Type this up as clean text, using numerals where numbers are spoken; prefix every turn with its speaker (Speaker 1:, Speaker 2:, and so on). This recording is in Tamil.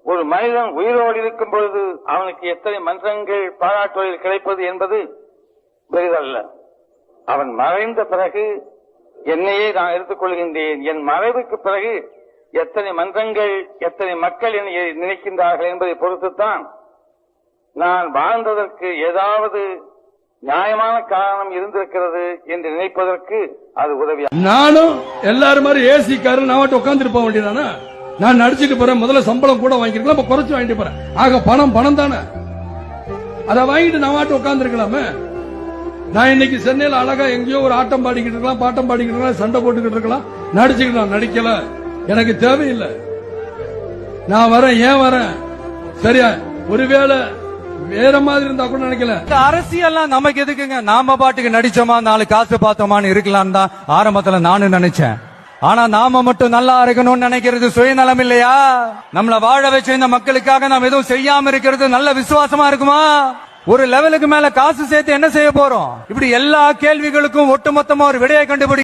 Speaker 1: ஒரு மனிதன் உயிரோடு இருக்கும் பொழுது அவனுக்கு எத்தனை மன்றங்கள் பாராட்டுவதில் கிடைப்பது என்பது பெரிதல்ல. அவன் மறைந்த பிறகு என்னையே நான் எடுத்துக் கொள்கின்றேன். என் மறைவுக்கு பிறகு எத்தனை மன்றங்கள், எத்தனை மக்கள் என்னை நினைக்கின்றார்கள் என்பதை பொறுத்துத்தான் நான் வாழ்ந்ததற்கு ஏதாவது நியாயமான காரணம் இருந்திருக்கிறது என்று நினைப்பதற்கு அது உதவி.
Speaker 2: நானும் எல்லாரும் மாதிரி ஏசி காரு நான் உட்காந்துட்டு போக வேண்டியதானே? நான் நடிச்சுட்டு போறேன், முதல்ல சம்பளம் கூட வாங்கிருக்கலாம், இப்ப குறைச்சு வாங்கிட்டு போறேன். ஆக பணம் தானே, அதை வாங்கிட்டு நான் உட்கார்ந்து இருக்கலாமே. நான் இன்னைக்கு சென்னையில அழகா எங்கேயோ ஒரு ஆட்டம் பாடிக்கிட்டு இருக்கலாம், பாட்டம் பாடிக்கிட்டு இருக்கலாம், சண்டை போட்டுக்கிட்டு இருக்கலாம், நடிச்சுக்கலாம். நடிக்கல, எனக்கு தேவையில்லை. நான் வரேன், ஏன் வரேன்? சரியா, ஒருவேளை வேற மாதிரி இருந்தா கூட நினைக்கல.
Speaker 3: அரசியல்லாம் நமக்கு எதுக்குங்க? நாம பாட்டுக்கு நடிச்சோமா, 4 காசு பார்த்தோமான்னு இருக்கலாம் தான் ஆரம்பத்துல நானும் நினைச்சேன். ஆனா நாம மட்டும் நல்லா இருக்கணும்னு நினைக்கிறது சுயநலம் இல்லையா? நம்மள வாழ வச்ச இந்த மக்களுக்காக நாம் எதுவும் செய்யாம இருக்கிறது நல்ல விசுவாசமா இருக்குமா? ஒரு லெவலுக்கு மேல காசு சேர்த்து என்ன செய்ய போறோம்? இப்படி எல்லா கேள்விகளுக்கும் ஒட்டுமொத்தமா ஒரு விடையை கண்டுபிடி